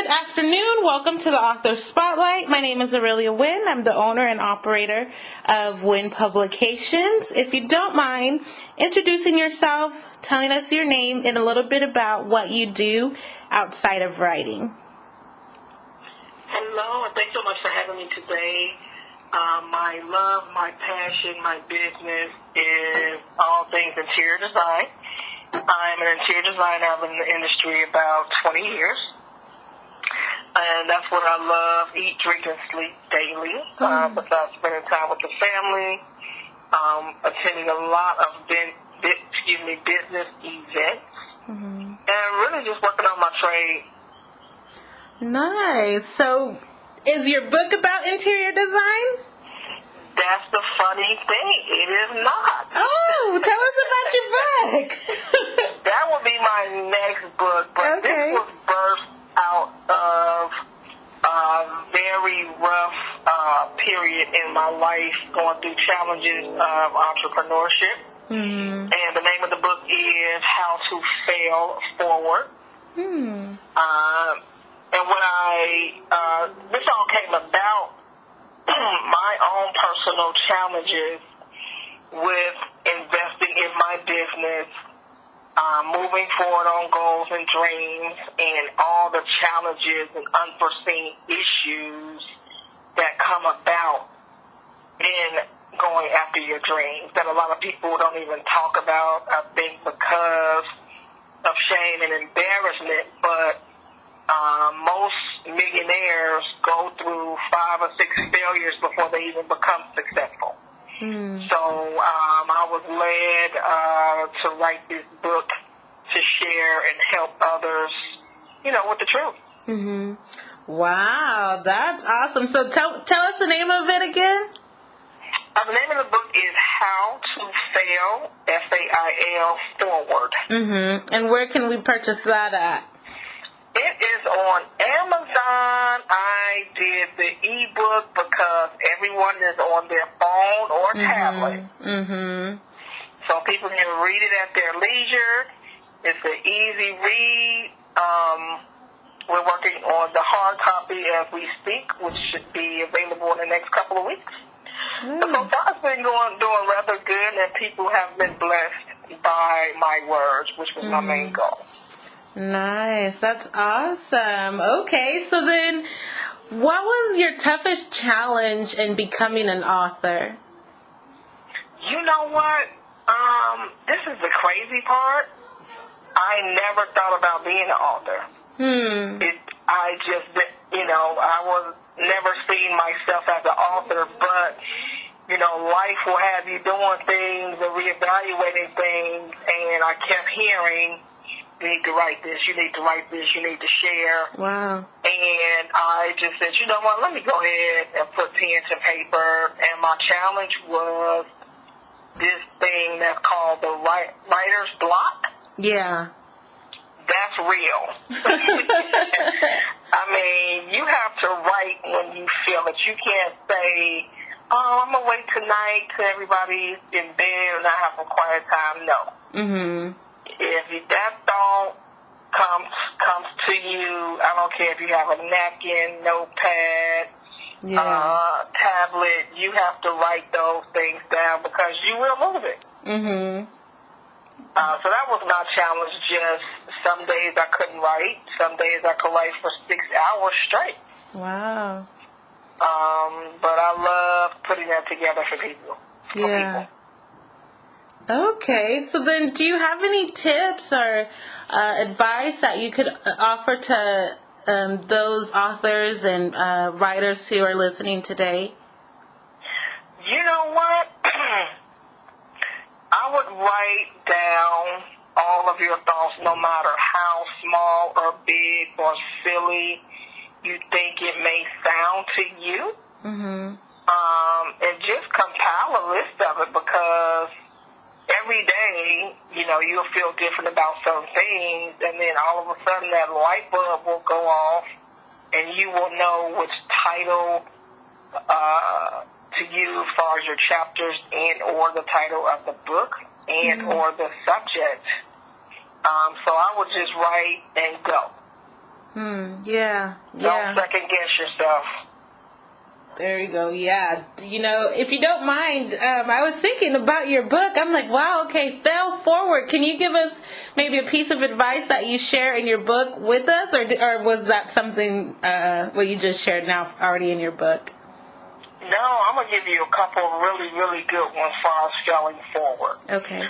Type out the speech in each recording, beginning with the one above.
Good afternoon. Welcome to the Author Spotlight. My name is Arilia Winn. I'm the owner and operator of Winn Publications. If you don't mind introducing yourself, telling us your name, and a little bit about what you do outside of writing. Hello, and thanks so much for having me today. My love, my passion, my business is all things interior design. I'm an interior designer. I've been in the industry about 20 years. And that's what I love, eat, drink, and sleep daily. Besides spending time with the family, attending a lot of business events, and really just working on my trade. Nice. So, is your book about interior design? That's the funny thing. It is not. Oh, tell us about your book. That will be my next book, but Okay. This was birthed out of a very rough period in my life, going through challenges of entrepreneurship. And the name of the book is How to Fail Forward. And when this all came about, my own personal challenges with investing in my business, moving forward on goals and dreams, and all the challenges and unforeseen issues that come about in going after your dreams that a lot of people don't even talk about, I think, because of shame and embarrassment. But most millionaires go through 5 or 6 failures before they even become successful. So I was led to write this book to share and help others, with the truth. Wow, that's awesome. So tell us the name of it again. The name of the book is How to Fail, F-A-I-L, Forward. And where can we purchase that at? It is on Amazon. I did the ebook because everyone is on their phone or tablet. So people can read it at their leisure. It's an easy read. We're working on the hard copy as we speak, which should be available in the next couple of weeks. So far it's been doing rather good, and people have been blessed by my words, which was my main goal. Nice. That's awesome. Okay, so then what was your toughest challenge in becoming an author? You know what? This is the crazy part. I never thought about being an author. I was never seeing myself as an author, but, life will have you doing things and reevaluating things, and I kept hearing, you need to write this, you need to write this, you need to share. Wow. And I just said, you know what, let me go ahead and put pen to paper, and my challenge was this thing that's called the writer's block. Yeah. That's real. I mean, you have to write when you feel it. You can't say, I'm going to wait tonight till everybody's in bed and I have some quiet time. No. If that thought comes to you, I don't care if you have a napkin, notepad, tablet, you have to write those things down because you will lose it. So that was my challenge. Just some days I couldn't write. Some days I could write for 6 hours straight. Wow. But I love putting that together for people. Yeah. Okay. So then do you have any tips or advice that you could offer to those authors and writers who are listening today? You know what? I would write down all of your thoughts, no matter how small or big or silly you think it may sound to you. And just compile a list of it, because every day, you'll feel different about certain things, and then all of a sudden that light bulb will go off, and you will know which title to use as far as your chapters and or the title of the book and or the subject. So I would just write and go. Yeah. Don't second guess yourself. There you go. Yeah. If you don't mind, I was thinking about your book. I'm like, wow, okay, fail forward. Can you give us maybe a piece of advice that you share in your book with us? Or was that something, what you just shared now already in your book? No, I'm going to give you a couple of really, really good ones for us failing forward. Okay.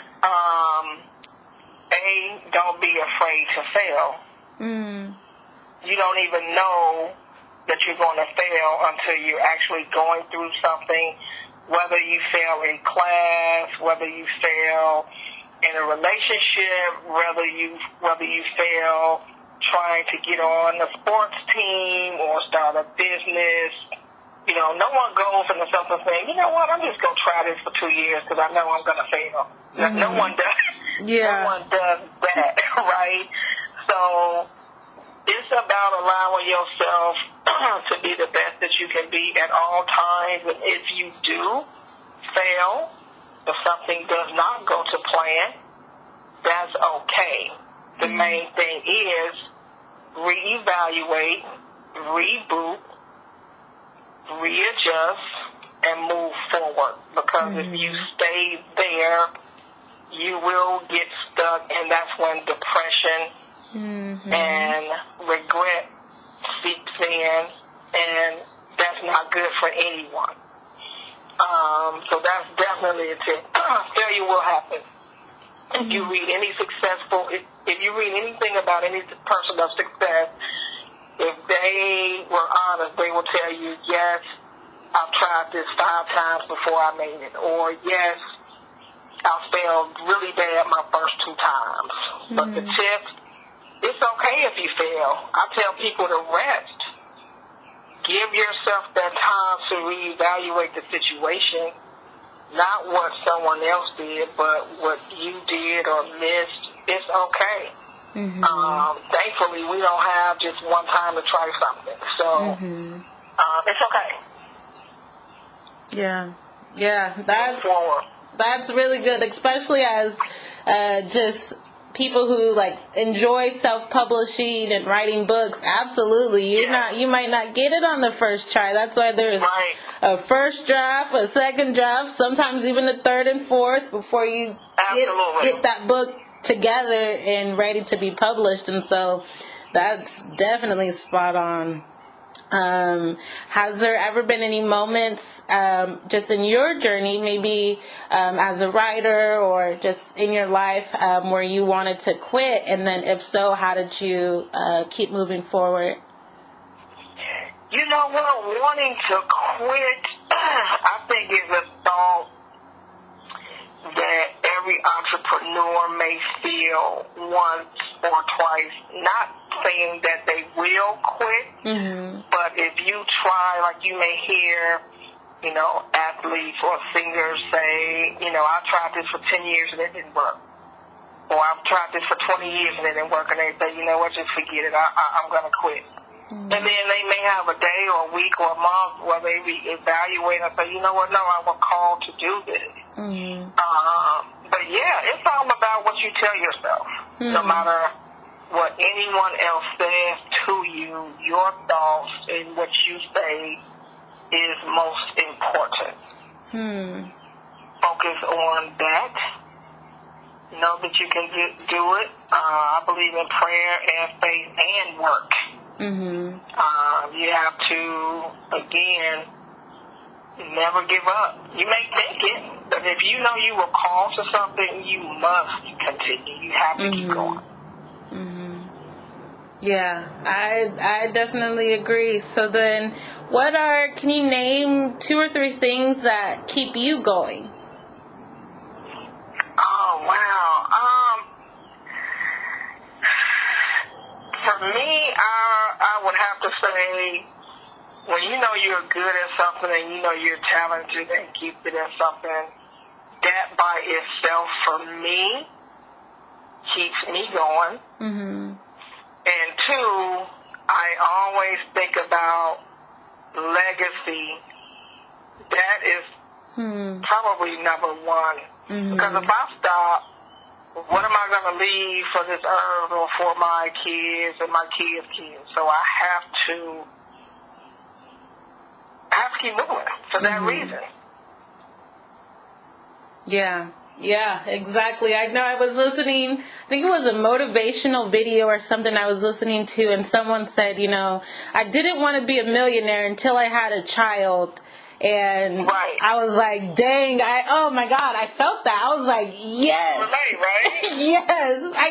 Don't be afraid to fail. You don't even know that you're going to fail until you're actually going through something, whether you fail in class, whether you fail in a relationship, whether you fail trying to get on a sports team or start a business. No one goes into something saying, you know what, I'm just going to try this for 2 years because I know I'm going to fail. No one does. Yeah. No one does that, right? So it's about allowing yourself to be the best that you can be at all times. And if you do fail, if something does not go to plan, that's okay. The main thing is reevaluate, reboot, readjust, and move forward. Because if you stay there, you will get stuck, and that's when depression and regret seeps in, and that's not good for anyone. So that's definitely a tip. Failure will happen. If you read if you read anything about any person of success, if they were honest, they will tell you, yes, I've tried this 5 times before I made it, or yes, I failed really bad my first 2 times. But the tip, it's okay if you fail. I tell people to rest. Give yourself that time to reevaluate the situation, not what someone else did, but what you did or missed. It's okay. Thankfully, we don't have just one time to try something. So it's okay. Yeah, that's really good, especially as just people who enjoy self-publishing and writing books. Absolutely, you might not get it on the first try. That's why there's a first draft, a second draft, sometimes even a third and fourth before you get that book together and ready to be published. And so that's definitely spot on. Has there ever been any moments just in your journey, maybe as a writer or just in your life, where you wanted to quit? And then if so, how did you keep moving forward? You know what? Wanting to quit, I think is a thought that every entrepreneur may feel once or twice. Not saying that they will quit, but if you try, like you may hear, athletes or singers say, I tried this for 10 years and it didn't work. Or I've tried this for 20 years and it didn't work, and they say, you know what, just forget it, I'm going to quit. And then they may have a day or a week or a month where they reevaluate and say, you know what, no, I was called to do this. But yeah, it's all about what you tell yourself. No matter what anyone else says to you, your thoughts and what you say is most important. Focus on that. Know that you can do it. I believe in prayer and faith and work. You have to, again, never give up. You may think it, but if you know you were called to something, you must continue. You have to keep going. Yeah, I definitely agree. So then, can you name 2 or 3 things that keep you going? Oh, wow. For me, I would have to say, when you know you're good at something and you know you're talented and gifted at something, that by itself, for me, keeps me going. And 2, I always think about legacy. That is probably number 1. Because if I stop, what am I going to leave for this earth or for my kids and my kids' kids? So I have to keep moving for that reason. Yeah, exactly. I know I was listening, I think it was a motivational video or something I was listening to, and someone said, I didn't want to be a millionaire until I had a child. And right. I was like, dang, oh my God, I felt that. I was like, yes. Right? Yes. I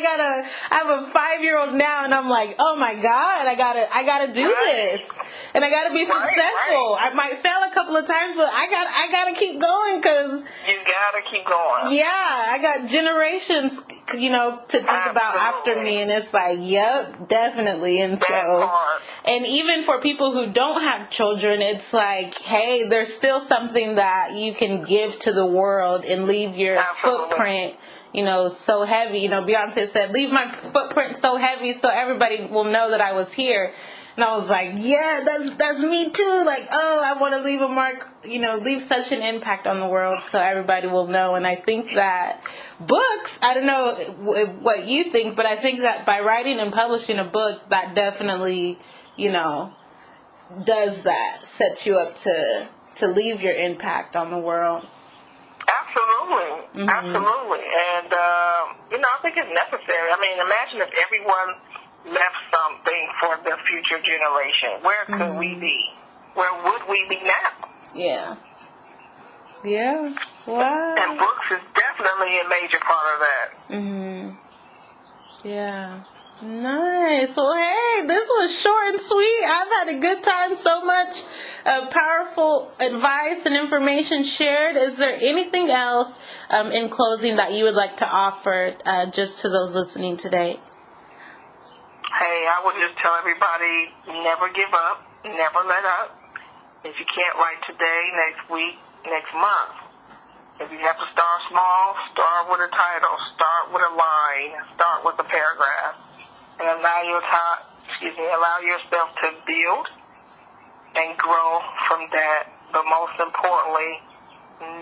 have a 5-year-old now, and I'm like, oh my God, I gotta do this. And I gotta be successful. I might fail a couple of times, but I gotta keep going, cause you gotta keep going. Yeah, I got generations, to think about after me, and it's like, yep, definitely. And and even for people who don't have children, it's like, hey, there's still something that you can give to the world and leave your footprint, so heavy. Beyonce said, leave my footprint so heavy so everybody will know that I was here. And I was like, yeah, that's me too. Like, I want to leave a mark, leave such an impact on the world so everybody will know. And I think that books, I don't know what you think, but I think that by writing and publishing a book, that definitely, does that, sets you up to leave your impact on the world. Absolutely. Absolutely. And, I think it's necessary. I mean, imagine if everyone left something for the future generation. Where could we be? Where would we be now? Yeah. Wow. And books is definitely a major part of that. Yeah. Nice. Well, hey, this was short and sweet. I've had a good time. So much powerful advice and information shared. Is there anything else in closing that you would like to offer just to those listening today? Hey, I would just tell everybody, never give up, never let up. If you can't write today, next week, next month. If you have to start small, start with a title, start with a line, start with a paragraph, and allow yourself to build and grow from that. But most importantly,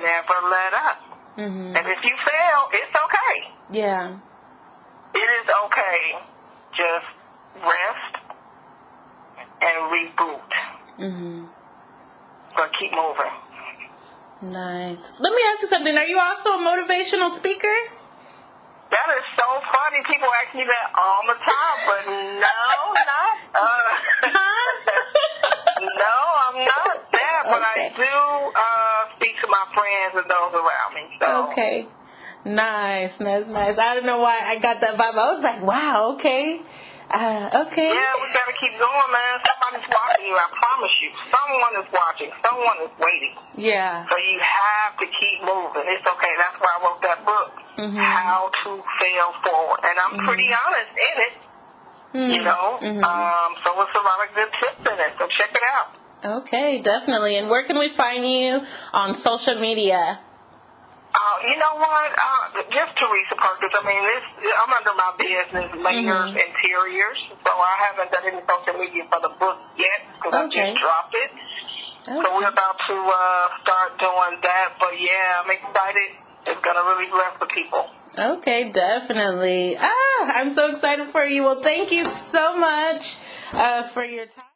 never let up. And if you fail, it's okay. Yeah. It is okay. Just rest and reboot. But keep moving. Nice. Let me ask you something. Are you also a motivational speaker? That is so funny. People ask me that all the time, but no, not. No, I'm not that, but I do speak to my friends and those around me. So. Okay. Nice. I don't know why I got that vibe. I was like, wow, okay. Okay. Yeah, we gotta keep going, man. Somebody's watching you, I promise you. Someone is watching. Someone is waiting. Yeah. So you have to keep moving. It's okay. That's why I wrote that book, How to Fail Forward. And I'm pretty honest in it, So it's a lot of good tips in it. So check it out. Okay, definitely. And where can we find you on social media? You know what? Just Teresa Perkins. I mean, I'm under my business, Layers Interiors, so I haven't done any social media for the book yet because I just dropped it. So we're about to start doing that. But yeah, I'm excited. It's going to really bless the people. Okay, definitely. I'm so excited for you. Well, thank you so much for your time.